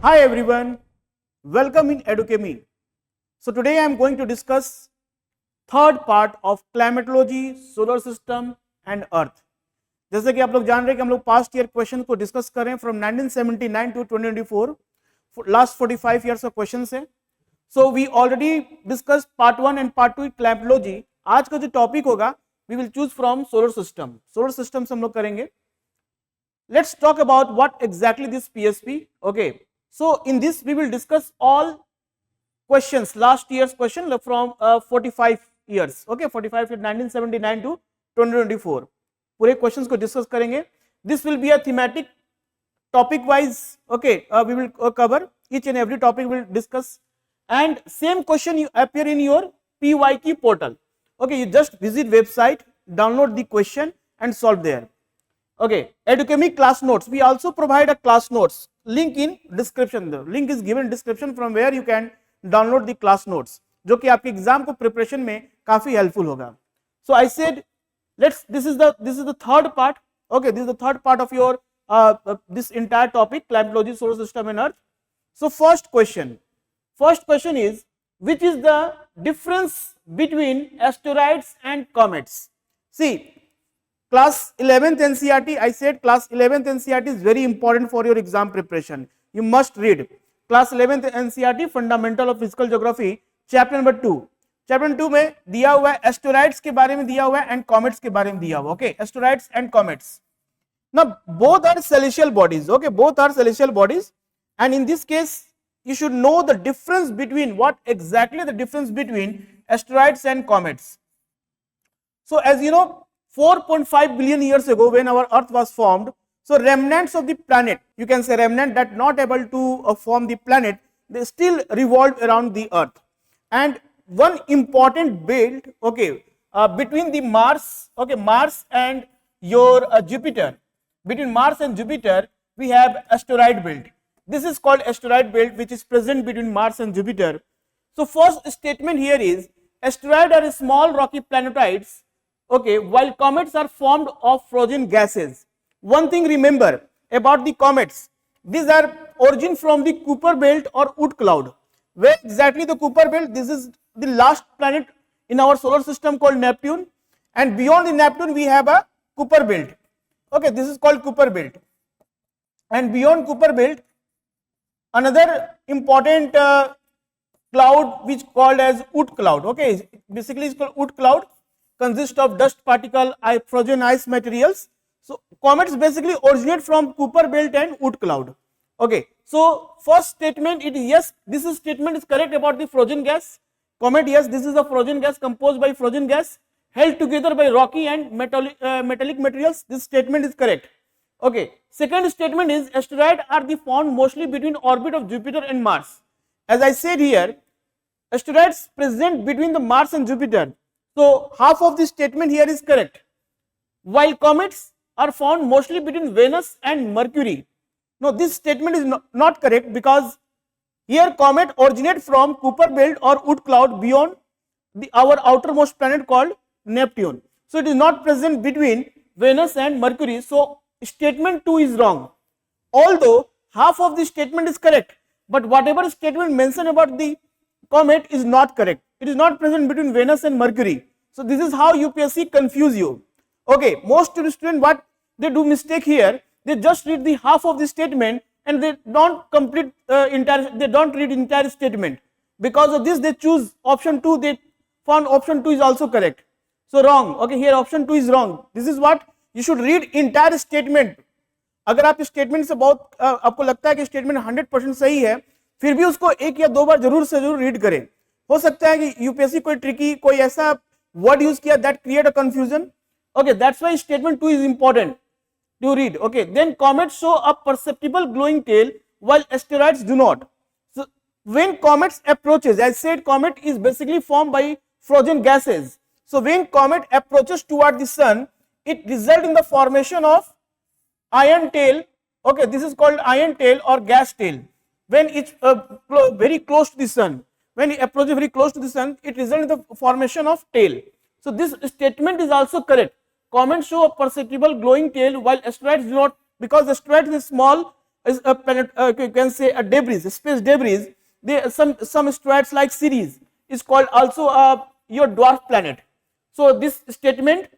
Hi everyone, welcome in Edukemy. So today I am going to discuss third part of climatology, solar system and earth. जैसे कि आप लोग जान रहे हैं कि हम लोग पास्ट ईयर क्वेश्चन को डिस्कस करें फ्रॉम 1979 टू 2024, लास्ट 45 ईयर्स का क्वेश्चन है. So we already discuss part 1 and part 2 climatology. आज का जो टॉपिक होगा we will choose from solar system. Solar system से हम लोग करेंगे. Let's talk about what exactly this PSP. Okay, so in this we will discuss all questions, last year's question from 45 years. Okay, 45 years 1979 to 2024 पूरे questions को discuss करेंगे. This will be a thematic topic wise. Okay, we will cover each and every topic we will discuss, and same question you appear in your PYQ portal. Okay, you just visit website, download the question and solve there. Okay, Edukemy class notes. We also provide a class notes link in description. The link is given in description from where you can download the class notes, जो कि आपके exam को preparation में काफी helpful होगा. So I said, this is the third part. Okay, this is the third part of your this entire topic, climatology, solar system and earth. So first question is, which is the difference between asteroids and comets? See, class 11th NCERT, I said class 11th NCERT is very important for your exam preparation. You must read class 11th NCERT fundamental of physical geography chapter number 2. Chapter 2 में दिया हुआ है asteroids के बारे में दिया हुआ है एंड कॉमेट्स के बारे में दिया हुआ. Okay, asteroids and comets. Now both are celestial bodies. Okay, both are celestial bodies, and in this case you should know the difference between what exactly the difference between asteroids and comets. So as you know, 4.5 billion years ago when our earth was formed, so remnants of the planet, you can say remnant that not able to form the planet, they still revolved around the earth. And one important belt, okay, between the Mars, okay, Mars and your Jupiter, between Mars and Jupiter we have asteroid belt. This is called asteroid belt, which is present between Mars and Jupiter. So first statement here is asteroids are small rocky planetoids. Okay, while comets are formed of frozen gases. One thing remember about the comets, these are origin from the Kuiper belt or Oort cloud. Where exactly the Kuiper belt? This is the last planet in our solar system called Neptune, and beyond the Neptune we have a Kuiper belt. Okay, this is called Kuiper belt, and beyond Kuiper belt another important cloud which called as Oort cloud. Okay, basically it's called Oort cloud, consist of dust particle, frozen ice materials. So comets basically originate from Kuiper belt and Oort cloud. Okay, so first statement, it is yes, this is statement is correct about the frozen gas. Comet, yes, this is a frozen gas composed by frozen gas held together by rocky and metallic materials. This statement is correct. Okay, second statement is asteroids are the found mostly between orbit of Jupiter and Mars. As I said here, asteroids present between the Mars and Jupiter. So half of this statement here is correct. While comets are found mostly between Venus and Mercury. No, this statement is not correct, because here comet originate from Kuiper belt or Oort cloud beyond our outermost planet called Neptune. So it is not present between Venus and Mercury. So statement 2 is wrong. Although half of this statement is correct, but whatever statement mentioned about the comet is not correct. It is not present between Venus and Mercury. So this is how UPSC confuse you. Okay, most students what they do mistake here, they just read the half of the statement and they don't complete they don't read entire statement. Because of this they choose option 2. They found option 2 is also correct. So wrong. Okay, here option 2 is wrong. This is what you should read entire statement. अगर आप statement से बहुत आपको लगता है कि statement 100% सही है, फिर भी उसको एक या दो बार जरूर से जरूर रीड करें. हो सकता है कि यूपीएससी कोई ट्रिकी कोई ऐसा वर्ड यूज किया that create a confusion. Okay, that's why statement 2 is important to read. Okay, then comets show a perceptible glowing tail while asteroids do not. So when comets approaches, I said comet is basically formed by frozen gases. So when comet approaches toward the sun, it results in the formation of iron tail. Okay, this is called iron tail or gas tail. When it's very close to the sun, when it approaches very close to the sun, it results in the formation of tail. So this statement is also correct. Comets show a perceptible glowing tail while asteroids do not, because asteroids is small is a planet, you can say a debris, a space debris. Some asteroids like Ceres is called also your dwarf planet. So this statement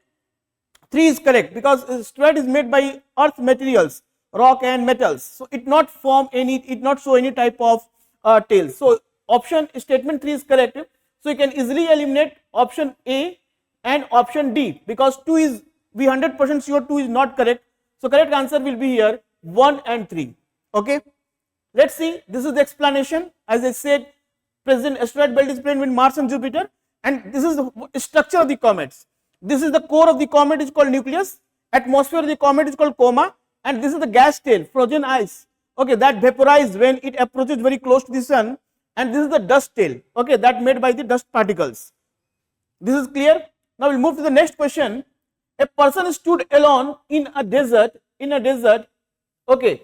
3 is correct, because asteroid is made by earth materials, rock and metals. So it not form any, it not show any type of tail. So option statement 3 is correct. So you can easily eliminate option A and option D, because 2 is, we 100% sure 2 is not correct. So correct answer will be here 1 and 3. Okay, let's see. This is the explanation. As I said, present asteroid belt is present between Mars and Jupiter, and this is the structure of the comets. This is the core of the comet, is called nucleus. Atmosphere of the comet is called coma, and this is the gas tail, frozen ice. Okay, that vaporizes when it approaches very close to the sun, and this is the dust tail. Okay, that made by the dust particles. This is clear. Now we'll move to the next question. A person stood alone in a desert. Okay,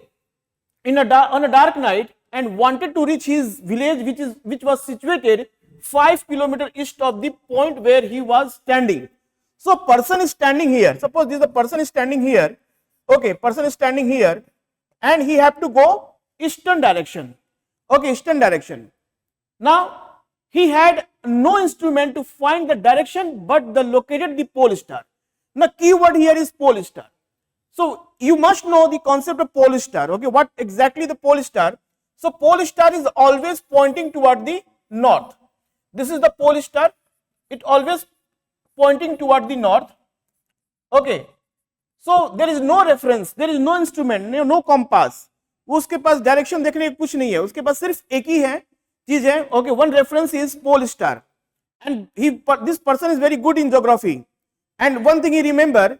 on a dark night, and wanted to reach his village, which was situated 5 kilometers east of the point where he was standing. So person is standing here. Suppose this is the person is standing here. Okay, person is standing here, and he have to go eastern direction. Okay, eastern direction. Now he had no instrument to find the direction, but the located the pole star. Now keyword here is pole star. So you must know the concept of pole star. Okay, what exactly the pole star? So pole star is always pointing toward the north. This is the pole star. It always pointing toward the north. Okay, so there is no reference, there is no instrument, no compass. उसके पास direction देखने का कुछ नहीं है, उसके पास सिर्फ एक ही है चीज है. Okay, one reference is pole star, and this person is very good in geography, and one thing he remember,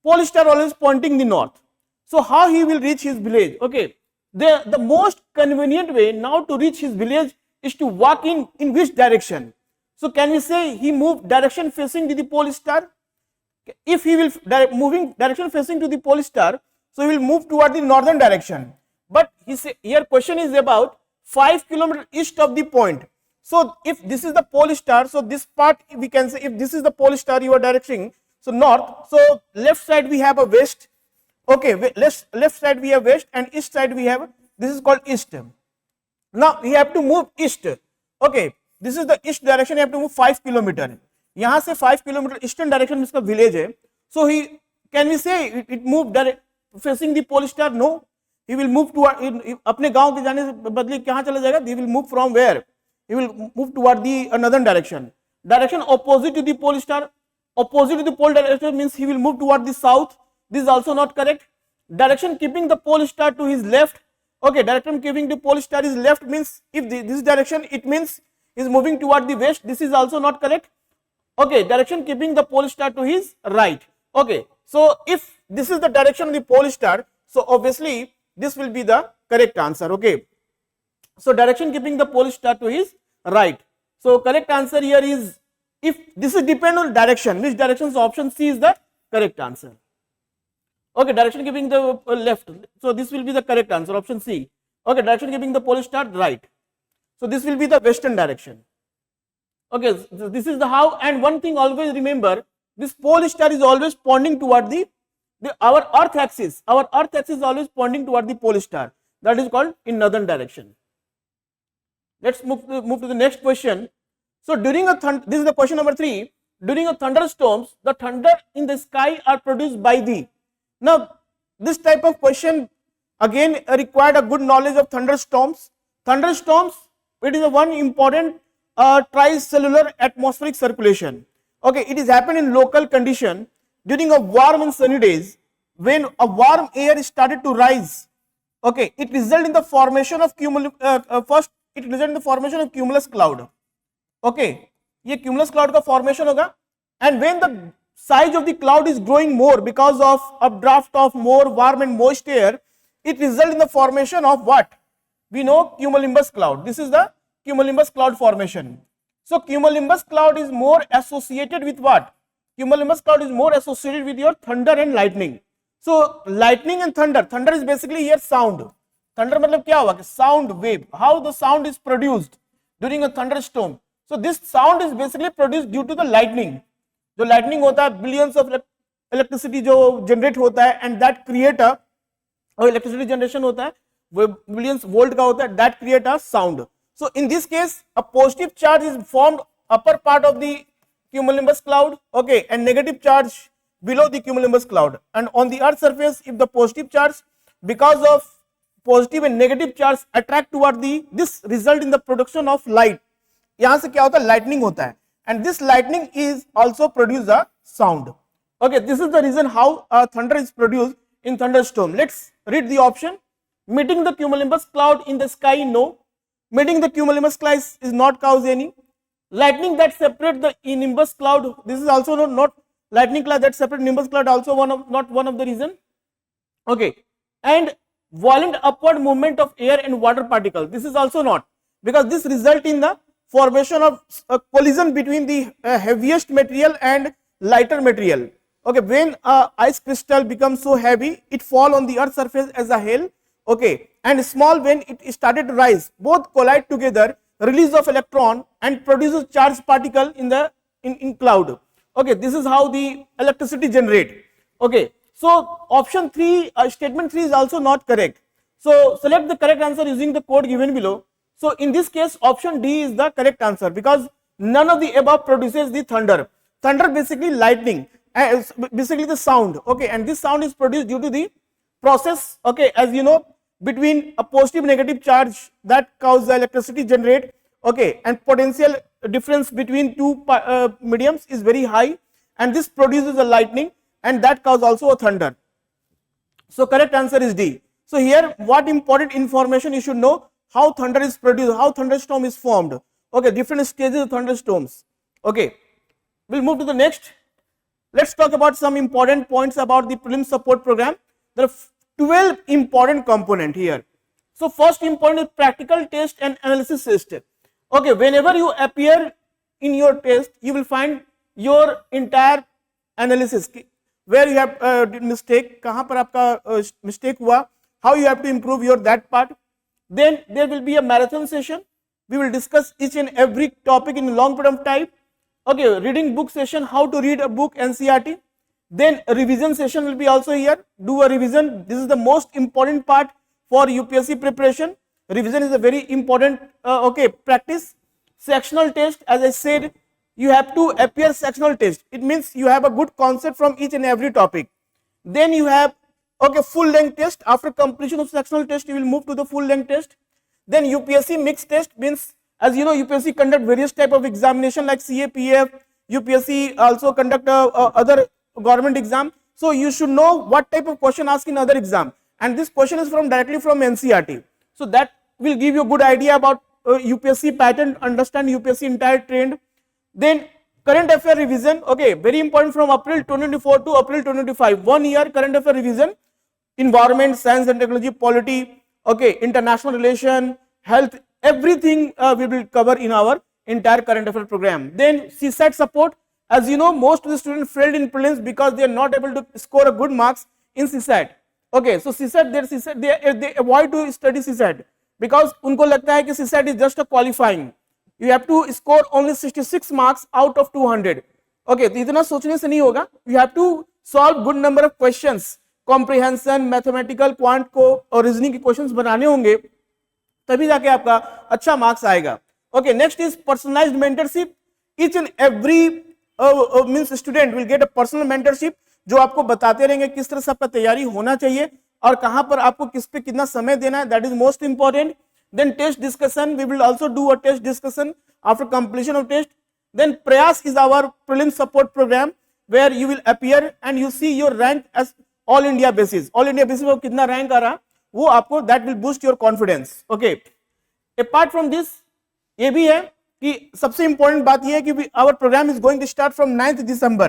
pole star always pointing the north. So how he will reach his village? Okay, the most convenient way now to reach his village is to walk in which direction? So can we say he moved direction facing to the pole star? If he will moving direction facing to the pole star, so he will move toward the northern direction. But he say, here question is about 5 kilometers east of the point. So if this is the pole star, so this part we can say, if this is the pole star you are directing, so north, so left side we have a west. Okay, left side we have west, and east side we have, this is called east. Now we have to move east. Okay, this is the east direction, you have to move 5 kilometers. यहाँ से 5 kilometre eastern direction में इसका village है. So he can we say it move facing the pole star? No, he will move to, अपने गांव के जाने से बदले कहां चला जाएगा? He will move from where? He will move toward the another direction. Direction opposite to the pole star, opposite to the pole direction means he will move toward the south. This is also not correct. Direction keeping the pole star to his left. Okay, direction keeping the pole star is left means if this direction, it means is moving toward the west. This is also not correct. Okay, direction keeping the pole star to his right. Okay, so if this is the direction of the pole star, so obviously this will be the correct answer. Okay, so direction keeping the pole star to his right. So correct answer here is, if this is depend on direction, which direction? So option C is the correct answer. Okay, direction keeping the left, so this will be the correct answer, option C. Okay, direction keeping the pole star right, so this will be the western direction. Okay, so this is the how. And one thing always remember, this pole star is always pointing toward the our earth axis. Our earth axis is always pointing toward the pole star, that is called in northern direction. Let's move to the next question. So during a this is the question number 3. During a thunderstorms, the thunder in the sky are produced by the. Now this type of question again required a good knowledge of thunderstorms. Thunderstorms, it is a one important tricellular atmospheric circulation. Okay, it is happen in local condition during a warm and sunny days when a warm air started to rise. Okay, it result in the formation of first it result in the formation of cumulus cloud. Okay, ये cumulus cloud का formation होगा, and when the size of the cloud is growing more because of updraft of more warm and moist air, it results in the formation of what we know, cumulonimbus cloud. This is the cumulonimbus cloud formation. So cumulonimbus cloud is more associated with what? Cumulonimbus cloud is more associated with your thunder and lightning. So lightning and thunder is basically here sound. Thunder मतलब क्या हुआ? Sound wave. How the sound is produced during a thunderstorm? So this sound is basically produced due to the lightning. जो lightning होता है, billions of electricity जो generate होता है, and that create a electricity generation होता है. Millions volt का होता है, that create a sound. So in this case a positive charge is formed upper part of the cumulonimbus cloud, okay, and negative charge below the cumulonimbus cloud. And on the earth surface, if the positive charge, because of positive and negative charge attract toward the, this result in the production of light. यहाँ से क्या होता है, lightning होता है, and this lightning is also produce a sound. Okay, this is the reason how thunder is produced in thunderstorm. Let's read the option. Meeting the cumulonimbus cloud in the sky, no. Meeting the cumulonimbus cloud is not cause any. Lightning that separate the nimbus cloud, this is also not lightning cloud that separate nimbus cloud, also not one of the reason. Okay, and violent upward movement of air and water particles, this is also not, because this result in the formation of a collision between the heaviest material and lighter material. Okay, when ice crystal becomes so heavy, it fall on the earth surface as a hail, okay, and small when it started to rise, both collide together, release of electron and produces charged particle in the in cloud. Okay, this is how the electricity generate. Okay, so option 3, statement 3 is also not correct. So select the correct answer using the code given below. So in this case option D is the correct answer, because none of the above produces the thunder. Thunder basically lightning, basically the sound. Okay, and this sound is produced due to the process, okay, as you know, between a positive negative charge that cause the electricity generate, okay, and potential difference between two mediums is very high, and this produces a lightning, and that cause also a thunder. So correct answer is D. So here what important information you should know: how thunder is produced, how thunderstorm is formed. Okay, different stages of thunderstorms. Okay, we'll move to the next. Let's talk about some important points about the prelim support program. There are 12 important component here. So first important is practical test and analysis test. Okay, whenever you appear in your test, you will find your entire analysis, where you have mistake, कहाँ पर आपका mistake हुआ, how you have to improve your that part. Then there will be a marathon session. We will discuss each and every topic in long period of time. Okay, reading book session, how to read a book, NCERT. Then a revision session will be also here. Do a revision. This is the most important part for UPSC preparation. Revision is a very important okay, practice. Sectional test, as I said, you have to appear sectional test. It means you have a good concept from each and every topic. Then you have, okay, full length test. After completion of sectional test, you will move to the full length test. Then UPSC mixed test means, as you know, UPSC conduct various type of examination like CA, PF. UPSC also conduct other government exam. So you should know what type of question asked in other exam, and this question is from directly from NCERT. So that will give you a good idea about UPSC pattern, understand UPSC entire trend. Then current affair revision, okay, very important, from April 2024 to April 2025, 1 year current affair revision. Environment, science and technology, polity, okay, international relation, health, everything we will cover in our entire current affair program. Then CSAT support. As you know, most of the students failed in prelims because they are not able to score a good marks in CSAT. Okay, so CSAT, they avoid to study CSAT because उनको लगता है कि CSAT is just a qualifying. You have to score only 66 marks out of 200. Okay, तो इतना सोचने से नहीं होगा. You have to solve good number of questions, comprehension, mathematical, quant को और reasoning के questions बनाने होंगे, तभी जाके आपका अच्छा marks आएगा. Okay, next is personalized mentorship. Each and every means student will get a personal mentorship जो आपको बताते रहेंगे किस तरह से आपका तैयारी होना चाहिए और कहां पर आपको किस पे कितना समय देना है. That is most important. Then test discussion, we will also do a test discussion after completion of test. Then Prayas is our prelim support program where you will appear and you see your rank as all India basis. All India basis में कितना rank आ रहा वो आपको, that will boost your confidence. Okay. Apart from this, ये भी है कि सबसे इंपॉर्टेंट बात ये है कि our program is going to start from 9th December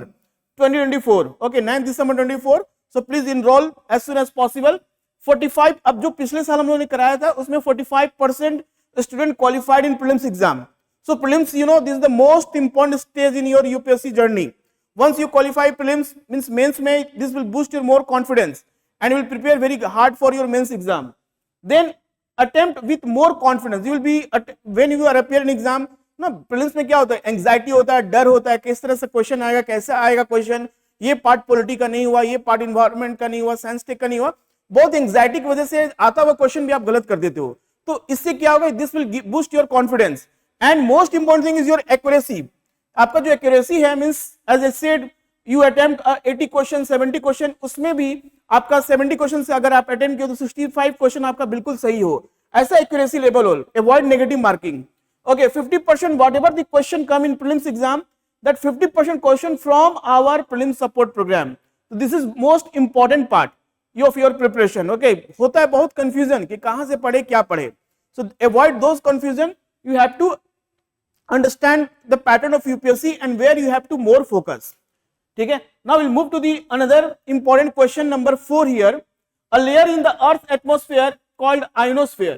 2024. Okay, 9th December 2024. So please enroll as soon as possible. 45, अब जो पिछले साल हम लोगों ने कराया था उसमें 45% student qualified in prelims exam. So prelims, you know, this is the most important stage in your UPSC journey. Once you qualify prelims means mains में, this will boost your more confidence and you will prepare very hard for your mains exam. Then attempt with more confidence. You will be when you are appearing exam ना, prelims में क्या होता है, anxiety होता है, डर होता है, किस तरह से क्वेश्चन आएगा, कैसे आएगा क्वेश्चन, ये पार्ट पॉलिटी का नहीं हुआ, ये पार्ट इन्वायरमेंट का नहीं हुआ, साइंस टेक का नहीं हुआ. बहुत एंग्जाइटी की वजह से आता हुआ क्वेश्चन भी आप गलत कर देते हो, तो इससे क्या होगा, this will boost your confidence and most important thing is your accuracy. आपका जो एक्यूरेसी है means as I said you attempt 80 question 70 question, उसमें भी आपका 70 क्वेश्चन से अगर आप अटेम्प्ट किए तो 65 क्वेश्चन आपका बिल्कुल सही हो, ऐसा एक्यूरेसी लेवल हो, avoid negative marking. Okay 50% whatever the question come in prelims exam, that 50% question from our prelims support program, this is most important part of your preparation. Okay होता है बहुत confusion कि कहां से पढ़े क्या पढ़े, so avoid those confusion, you have to understand the pattern of UPSC and where you have to more focus. ठीक है, now we'll move to the another important question number 4 here. A layer in the earth atmosphere called ionosphere.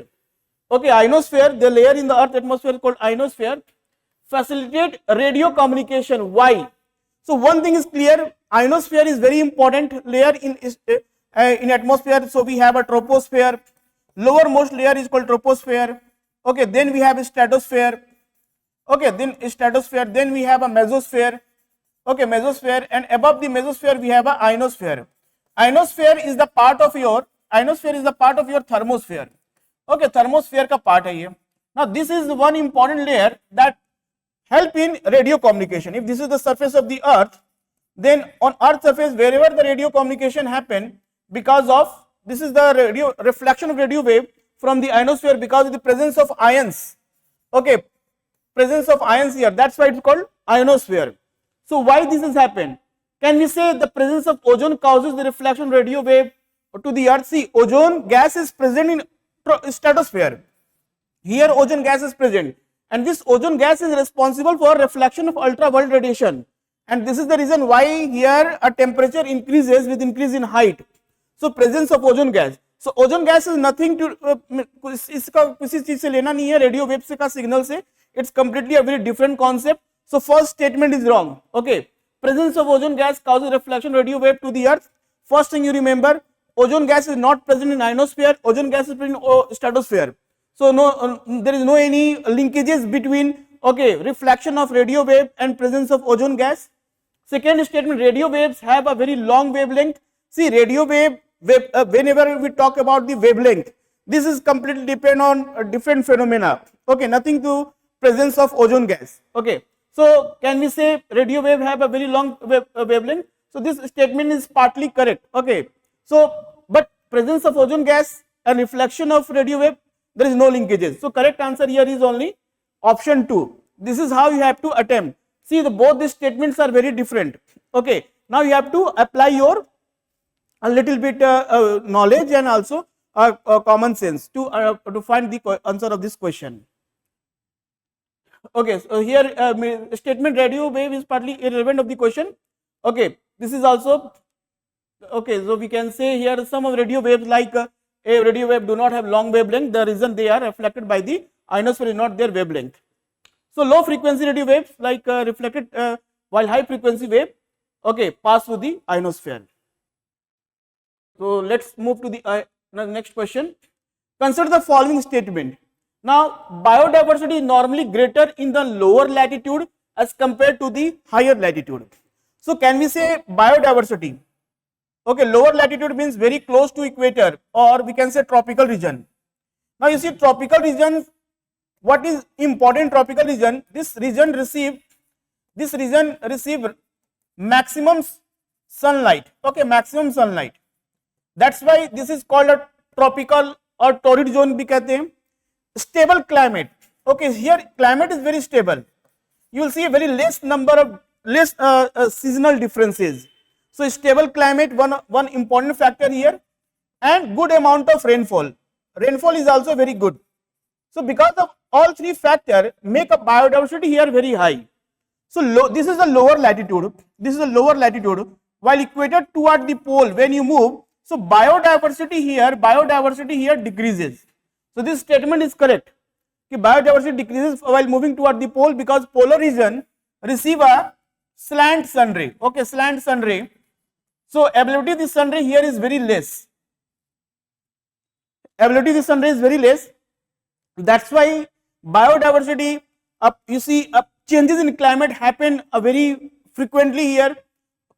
Okay, ionosphere, the layer in the earth atmosphere called ionosphere facilitate radio communication. Why? So one thing is clear, ionosphere is very important layer in atmosphere. So we have a troposphere, lowermost layer is called troposphere. Okay, then we have a stratosphere. Okay, then stratosphere, then we have a mesosphere. Okay, mesosphere, and above the mesosphere we have a ionosphere. Ionosphere is the part of your thermosphere. Okay, thermosphere का part है ये. Now this is one important layer that help in radio communication. If this is the surface of the earth, then on earth surface wherever the radio communication happen, because of this is the radio reflection of radio wave from the ionosphere because of the presence of ions. Okay, presence of ions here, that's why it's called ionosphere. So why this has happened? Can we say the presence of ozone causes the reflection radio wave to the earth? See, ozone gas is present in stratosphere. Here ozone gas is present, and this ozone gas is responsible for reflection of ultraviolet radiation, and this is the reason why here a temperature increases with increase in height. So presence of ozone gas. So ozone gas is nothing to इसका किसी चीज से लेना नहीं है radio wave से का signal से, it's completely a very different concept. So first statement is wrong. Okay, presence of ozone gas causes reflection radio wave to the earth. First thing you remember, ozone gas is not present in ionosphere, ozone gas is present in stratosphere. So no, there is no any linkages between okay reflection of radio wave and presence of ozone gas. Second statement, radio waves have a very long wavelength. See, radio wave whenever we talk about the wavelength, this is completely depend on a different phenomena. Okay, nothing to presence of ozone gas. Okay, so can we say radio wave have a very long wavelength? So this statement is partly correct. Okay, so but presence of ozone gas and reflection of radio wave, there is no linkages. So correct answer here is only option 2. This is how you have to attempt. See, both these statements are very different. Okay, now you have to apply your a little bit knowledge and also common sense to find the answer of this question. Okay, so here statement radio wave is partly irrelevant of the question. Okay, this is also okay, so we can say here some of radio waves like a radio wave do not have long wavelength, the reason they are reflected by the ionosphere is not their wavelength. So low frequency radio waves like reflected while high frequency wave okay pass through the ionosphere. So let's move to the next question. Consider the following statement. Now biodiversity is normally greater in the lower latitude as compared to the higher latitude. So can we say biodiversity? Okay, lower latitude means very close to equator, or we can say tropical region. Now you see tropical regions, what is important tropical region? This region receive maximum sunlight. Okay, maximum sunlight. That's why this is called a tropical or torrid zone भी कहते हैं. Stable climate. Okay, here climate is very stable. You will see a very less number of seasonal differences. So stable climate, one important factor here, and good amount of rainfall. Rainfall is also very good. So because of all three factors make a biodiversity here very high. So this is a lower latitude. This is a lower latitude. While equator toward the pole, when you move, so biodiversity here decreases. So this statement is correct. कि biodiversity decreases while moving toward the pole because polar region receive a slant sun ray. Okay, slant sun ray. So ability of the sun ray here is very less. Ability of the sun ray is very less. That's why biodiversity you see changes in climate happen very frequently here.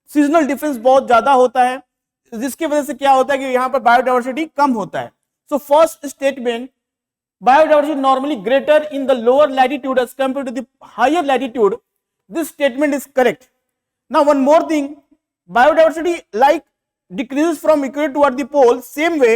Seasonal difference बहुत ज़्यादा होता है. जिसकी वजह से क्या होता है कि यहाँ पर बायोडाइवर्सिटी कम होता है. So first statement, biodiversity normally greater in the lower latitude as compared to the higher latitude. This statement is correct. Now one more thing, biodiversity like decreases from equator toward the pole, same way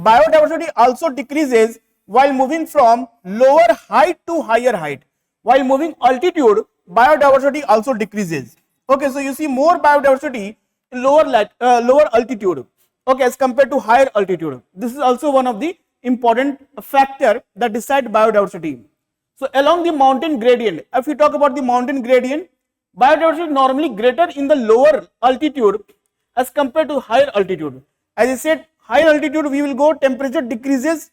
biodiversity also decreases while moving from lower height to higher height. While moving altitude, biodiversity also decreases. Okay, so you see more biodiversity in lower altitude, okay, as compared to higher altitude. This is also one of the important factor that decide biodiversity. So along the mountain gradient, if we talk about the mountain gradient, biodiversity normally greater in the lower altitude as compared to higher altitude. As I said, higher altitude we will go, temperature decreases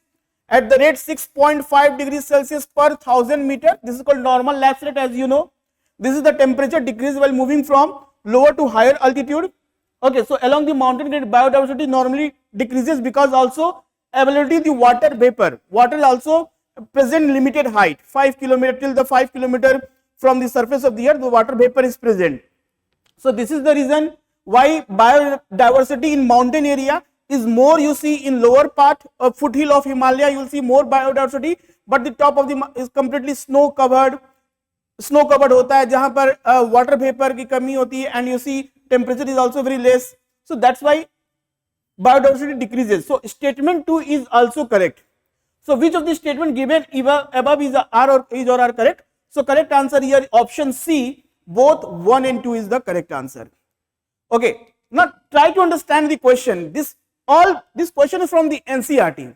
at the rate 6.5 degrees Celsius per 1000 meter. This is called normal lapse rate, as you know. This is the temperature decrease while moving from lower to higher altitude. Okay, so along the mountain gradient, biodiversity normally decreases because also availability of the water vapor. Water is also present limited height, 5 kilometer till the 5 kilometer from the surface of the earth, the water vapor is present. So this is the reason why biodiversity in mountain area is more. You see in lower part of foothill of Himalaya, you will see more biodiversity, but the top of the is completely snow covered होता है, जहां पर water vapor की कमी होती है, and you see temperature is also very less. So that's why biodiversity decreases. So statement 2 is also correct. So which of the statement given above is R or are correct? So correct answer here option C, both 1 and 2 is the correct answer. Okay, now try to understand the question. This question is from the NCERT.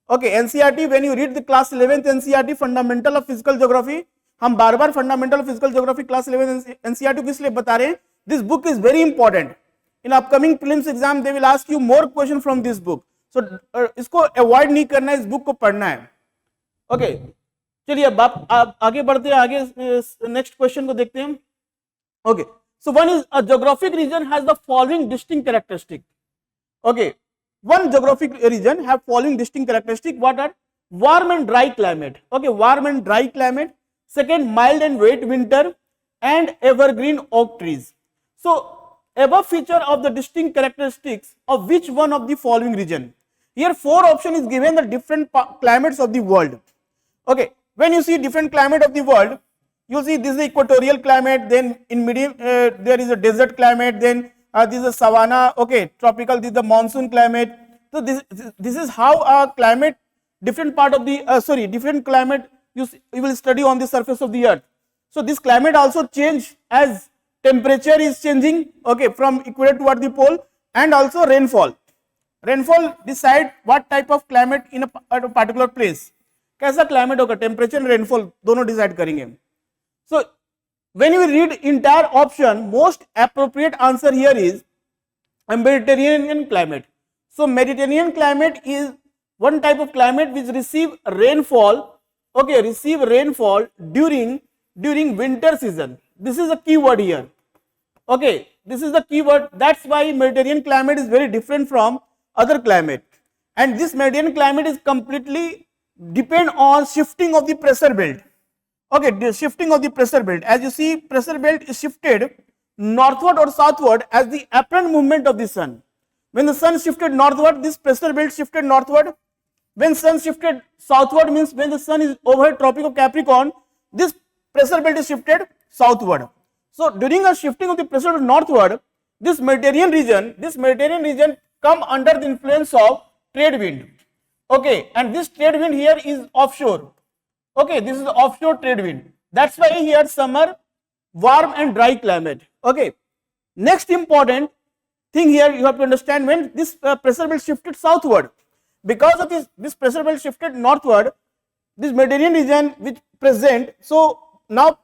Okay, NCERT, when you read the class 11th NCERT fundamental of physical geography, हम बार बार fundamental of physical geography class 11th NCERT किस लिए बता रहे हैं? This book is very important. In upcoming prelims exam they will ask you more question from this book. So इसको avoid नहीं करना है, इस book को पढ़ना है. Okay, चलिए अब आप आगे बढ़ते हैं, आगे next question को देखते हैं. Okay, so one is a geographic region has the following distinct characteristic. Okay, one geographic region have following distinct characteristic. What are? Warm and dry climate. Okay, warm and dry climate. Second, mild and wet winter and evergreen oak trees. So above feature of the distinct characteristics of which one of the following region? Here 4 option is given, the different climates of the world. Okay, when you see different climate of the world, you see this is the equatorial climate, then in medium there is a desert climate, then this is a savanna, okay, tropical, this is the monsoon climate. So this is how a climate, different part of the different climate you will study on the surface of the earth. So this climate also change as temperature is changing, okay, from equator toward the pole, and also rainfall. Rainfall decide what type of climate in a particular place. कैसा climate होगा, temperature and rainfall दोनों decide करेंगे. So when you read entire option, most appropriate answer here is a Mediterranean climate. So Mediterranean climate is one type of climate which receive rainfall, okay, receive rainfall during winter season. This is a key word here. Okay, this is the key word. That's why Mediterranean climate is very different from other climate. And this Mediterranean climate is completely depend on shifting of the pressure belt. Okay, the shifting of the pressure belt. As you see, pressure belt is shifted northward or southward as the apparent movement of the sun. When the sun shifted northward, this pressure belt shifted northward. When sun shifted southward, means when the sun is over Tropic of Capricorn, this pressure belt is shifted southward. So during a shifting of the pressure northward, this Mediterranean region come under the influence of trade wind. Okay, and this trade wind here is offshore. Okay, this is offshore trade wind. That's why here summer, warm and dry climate. Okay, next important thing here you have to understand, when this pressure belt shifted southward, because of this pressure belt shifted northward, this Mediterranean region which present, so now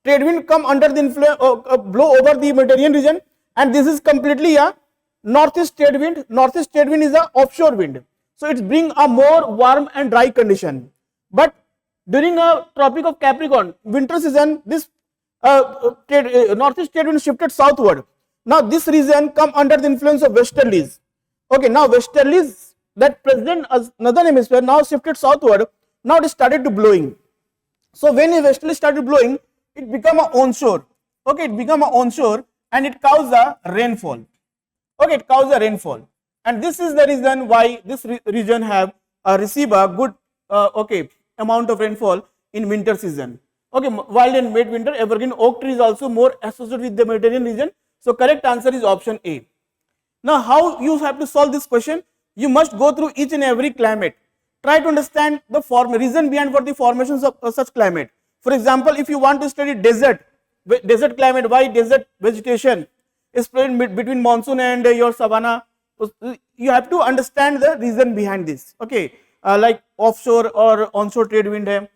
trade wind come under the influence, blow over the Mediterranean region, and this is completely a northeast trade wind. Northeast trade wind is a offshore wind, so it bring a more warm and dry condition. But during a Tropic of Capricorn winter season, this northeast trade wind shifted southward. Now this region come under the influence of westerlies. Okay, now westerlies that present as northern hemisphere now shifted southward. Now it started to blowing. So when a westerly started blowing, it become a onshore. Okay, it become a onshore and it caused a rainfall. Okay, it causes a rainfall, and this is the reason why this region have receive a good okay amount of rainfall in winter season. Okay, while in midwinter, evergreen oak tree is also more associated with the Mediterranean region. So correct answer is option A. Now, how you have to solve this question? You must go through each and every climate. Try to understand the reason behind for the formations of such climate. For example, if you want to study desert climate, why desert vegetation is spread between monsoon and your savanna, you have to understand the reason behind this. Okay, like offshore or onshore trade wind hai.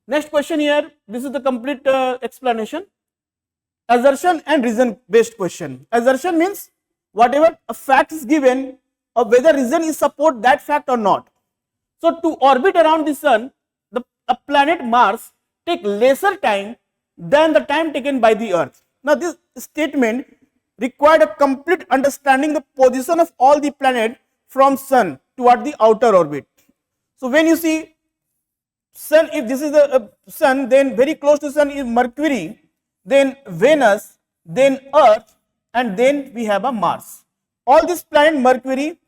Next question here, this is the complete explanation. Assertion and reason based question. Assertion means whatever a fact is given, or whether reason is support that fact or not. So to orbit around the sun, a planet Mars take lesser time than the time taken by the Earth. Now this statement required a complete understanding the position of all the planet from sun toward the outer orbit. So when you see sun, if this is the sun, then very close to sun is Mercury, then Venus, then Earth, and then we have a Mars. All this planet Mercury,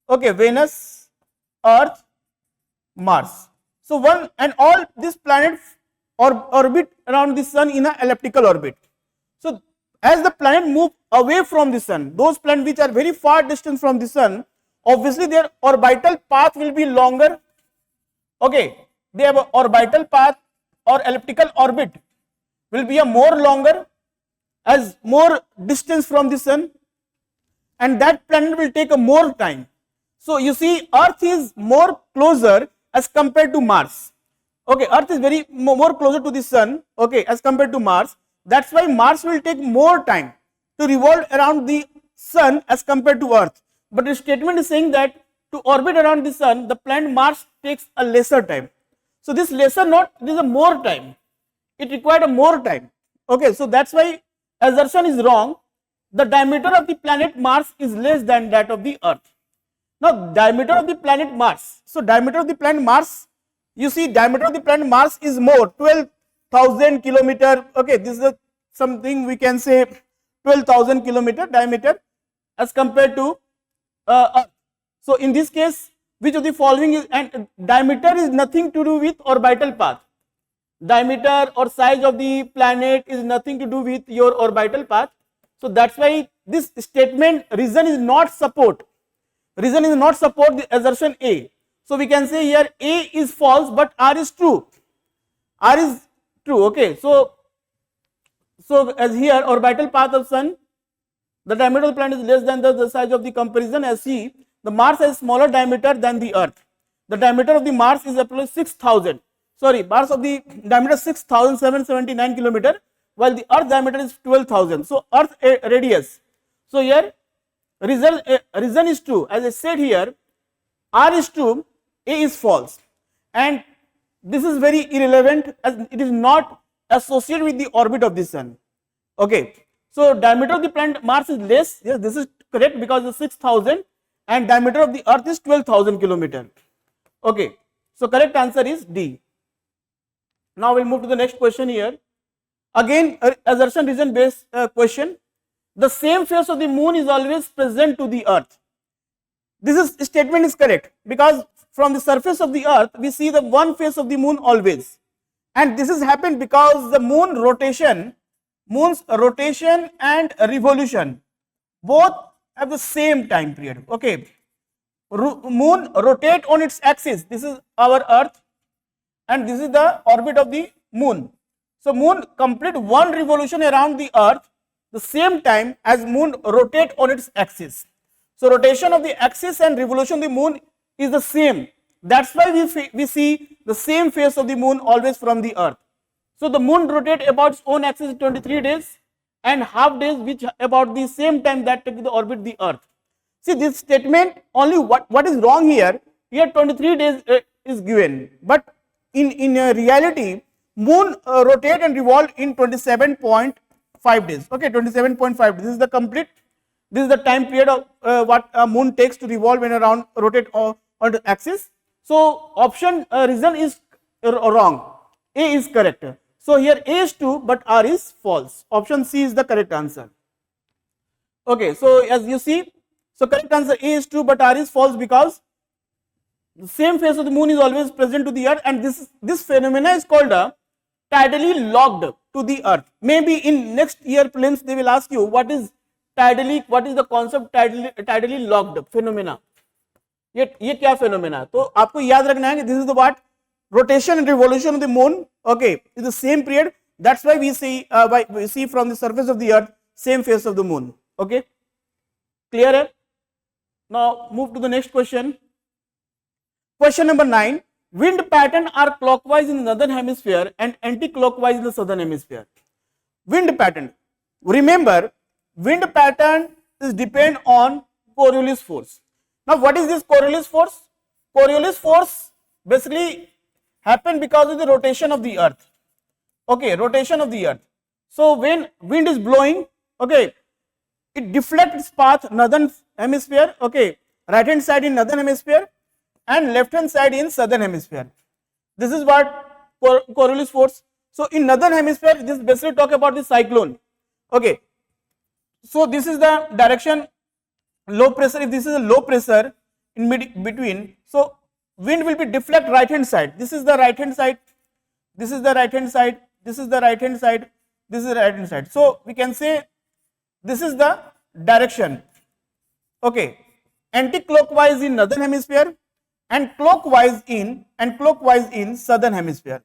okay, Venus, Earth, Mars. So one and all these planets orbit around the sun in an elliptical orbit. So as the planet move away from the sun, those planets which are very far distance from the sun, obviously their orbital path will be longer. Okay, they have an orbital path or elliptical orbit will be a more longer as more distance from the sun, and that planet will take a more time. So you see, Earth is more closer as compared to Mars. Okay, Earth is very more closer to the sun, okay, as compared to Mars. That's why Mars will take more time to revolve around the sun as compared to Earth. But the statement is saying that to orbit around the sun, the planet Mars takes a lesser time. So this lesser, not this is a more time. It required a more time. Okay, so that's why assertion is wrong. The diameter of the planet Mars is less than that of the Earth. Now diameter of the planet Mars. So diameter of the planet Mars, you see diameter of the planet Mars is more, 12,000 kilometer. Okay, this is something we can say 12,000 kilometer diameter as compared to Earth. So in this case, which of the following is, and diameter is nothing to do with orbital path. Diameter or size of the planet is nothing to do with your orbital path. So that's why this statement reason is not support. Reason is not support the assertion A. So we can say here A is false, but R is true. R is true. Okay. So as here orbital path of sun, the diameter of the planet is less than the size of the comparison. As see, the Mars has smaller diameter than the Earth. The diameter of the Mars is approximately 6,000. Sorry, Mars of the diameter 6,779 kilometer, while the Earth diameter is 12,000. So Earth radius. So here reason is true. As I said here, R is true, A is false, and this is very irrelevant as it is not associated with the orbit of the sun. Okay, so diameter of the planet Mars is less. Yes, this is correct because it's 6,000, and diameter of the Earth is 12,000 kilometer. Okay, so correct answer is D. Now we'll move to the next question here. Again, assertion reason based question. The same face of the moon is always present to the Earth. This statement is correct because from the surface of the Earth we see the one face of the moon always, and this has happened because the moon's rotation and revolution both have the same time period. Okay, moon rotate on its axis. This is our Earth, and this is the orbit of the moon. So moon complete one revolution around the Earth the same time as moon rotate on its axis. So rotation of the axis and revolution of the moon is the same. That's why we see the same face of the moon always from the Earth. So the moon rotate about its own axis in 23 days and half days, which about the same time that take the orbit the Earth. See this statement only what is wrong here? Here 23 days is given, but in reality moon rotate and revolve in 27.5 days. Okay, 27.5 days. This is the complete. This is the time period of what a moon takes to revolve and around rotate on the axis. So option reason is wrong. A is correct. So here A is true, but R is false. Option C is the correct answer. Okay, so as you see, so correct answer A is true, but R is false because the same phase of the moon is always present to the earth, and this phenomena is called a tidally locked to the earth. Maybe in next year prelims they will ask you what is the concept tidally locked phenomena. ये क्या phenomena है? तो आपको याद रखना है कि this is the what rotation and revolution of the moon. Okay, is the same period. That's why we see from the surface of the earth same phase of the moon. Okay, clear है? Now move to the next question. Question number 9. Wind pattern are clockwise in the northern hemisphere and anti-clockwise in the southern hemisphere. Wind pattern. Remember, wind pattern is depend on Coriolis force. Now, what is this Coriolis force? Coriolis force basically happen because of the rotation of the earth. Okay, rotation of the earth. So, when wind is blowing, okay, it deflects its path northern hemisphere, okay, right hand side in northern hemisphere and left hand side in southern hemisphere. This is what Coriolis force. So, in northern hemisphere, this basically talk about the cyclone. Okay, so this is the direction low pressure. If this is a low pressure in between, so wind will be deflect right hand side. This is the right hand side. This is the right hand side. This is the right hand side. This is the right hand side. So we can say this is the direction. Okay, anti-clockwise in northern hemisphere and clockwise in southern hemisphere.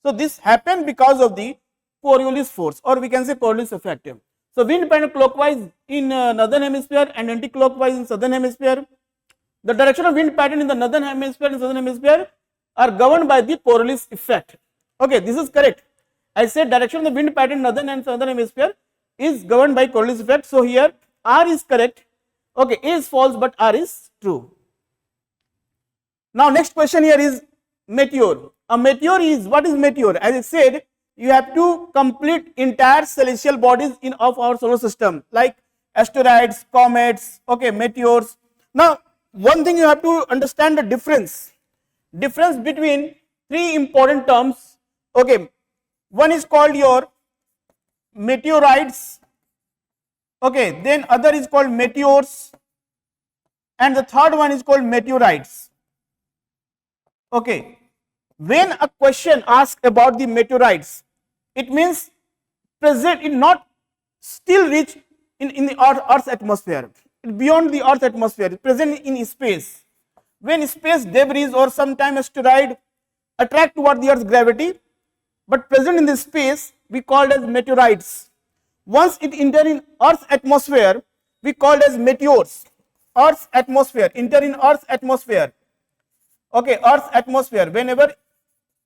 So this happened because of the Coriolis force, or we can say Coriolis effect. So wind pattern clockwise in northern hemisphere and anti-clockwise in southern hemisphere. The direction of wind pattern in the northern hemisphere and southern hemisphere are governed by the Coriolis effect. Okay, this is correct. I said direction of the wind pattern in northern and southern hemisphere is governed by Coriolis effect. So here R is correct. Okay, A is false, but R is true. Now next question here is meteor. A meteor is, what is meteor? As I said, you have to complete entire celestial bodies of our solar system, like asteroids, comets, okay, meteors. Now one thing you have to understand, the difference between three important terms. Okay, one is called your meteorites, okay, then other is called meteors, and the third one is called meteorites. Okay, when a question asks about the meteorites, it means present, it not still reach in the Earth's atmosphere, beyond the Earth's atmosphere, present in space. When space debris or sometime asteroid attract toward the Earth's gravity, but present in the space, we call it as meteorites. Once it enter in Earth's atmosphere, we call it as meteors. Earth's atmosphere, enter in Earth's atmosphere. Okay, Earth's atmosphere. Whenever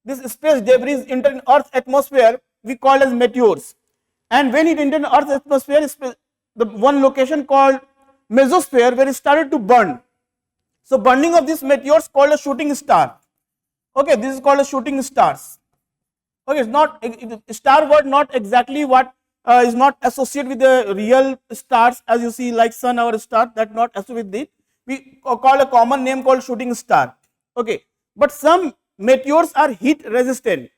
this space debris enter in Earth's atmosphere, we call as meteors. And when it entered Earth's atmosphere, the one location called mesosphere, where it started to burn. So burning of these meteors called a shooting star. Okay, this is called a shooting stars. Okay, it's not star word, not exactly what is not associated with the real stars, as you see like sun or star, that not associated with it. We call a common name called shooting star. Okay, but some meteors are heat resistant.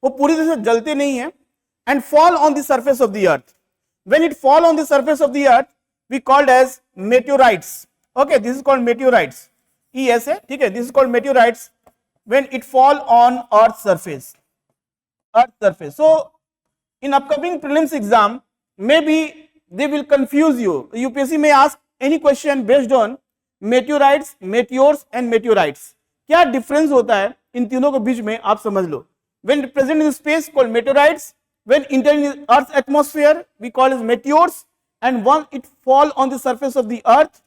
वो पूरी तरह से जलते नहीं हैं and fall on the surface of the earth. When it fall on the surface of the earth, we called as meteorites. Okay, this is called meteorites. ES है, ठीक है, this is called meteorites when it fall on Earth's surface. Earth's surface. So in upcoming prelims exam, maybe they will confuse you. UPSC may ask any question based on meteorites, meteors and meteorites. क्या difference होता है इन तीनों के बीच में, आप समझ लो. When present in space, called meteorites. When entering Earth's atmosphere, we call as meteors, and once it fall on the surface of the Earth,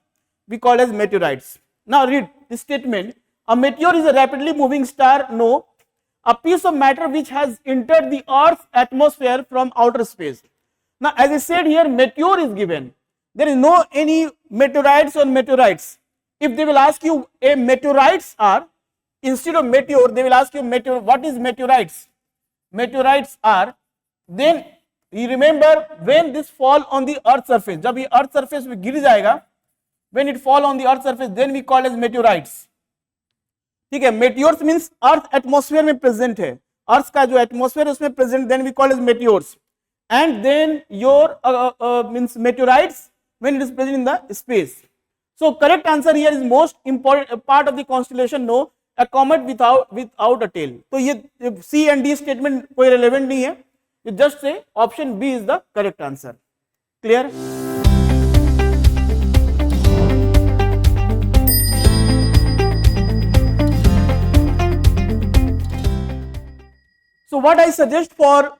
we call as meteorites. Now read this statement. A meteor is a rapidly moving star. No, a piece of matter which has entered the Earth's atmosphere from outer space. Now, as I said here, meteor is given. There is no any meteorites or meteorites. If they will ask you a meteorites are, instead of meteor, they will ask you meteor. What is meteorites? Meteorites are. Then you remember when this fall on the Earth surface. जब ये Earth surface में गिर जाएगा, when it fall on the Earth surface, then we call as meteorites. ठीक है, meteors means Earth atmosphere में present है. Earth का जो atmosphere उसमें present, then we call as meteors. And then your means meteorites when it is present in the space. So correct answer here is most important part of the constellation, no, a comet without a tail. तो ये C and D statement कोई relevant नहीं है, you just say option B is the correct answer. Clear? So what I suggest for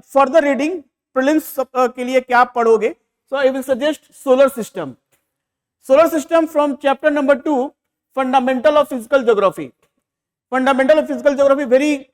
further reading prelims के लिए क्या आप पढ़ोगे? So I will suggest solar system. Solar system from chapter number 2, fundamental of physical geography. Fundamental of physical geography very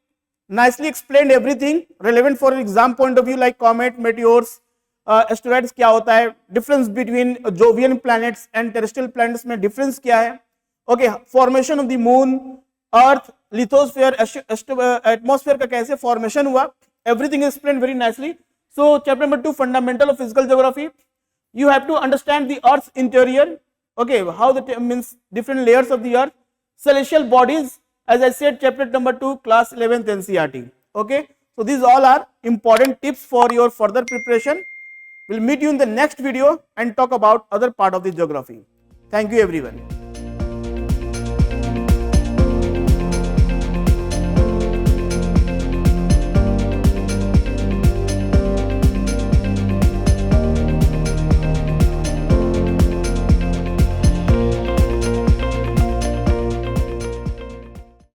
nicely explained everything relevant for exam point of view, like comet, meteors, asteroids क्या होता है, difference between Jovian planets and terrestrial planets में difference क्या है, okay, formation of the moon, earth, lithosphere, atmosphere का कैसे formation हुआ, everything is explained very nicely. So chapter number 2, fundamental of physical geography. You have to understand the earth's interior, okay, how the means different layers of the earth, celestial bodies, as I said, chapter number 2, class 11th NCERT. Okay, so these all are important tips for your further preparation. We'll meet you in the next video and talk about other part of the geography. Thank you everyone.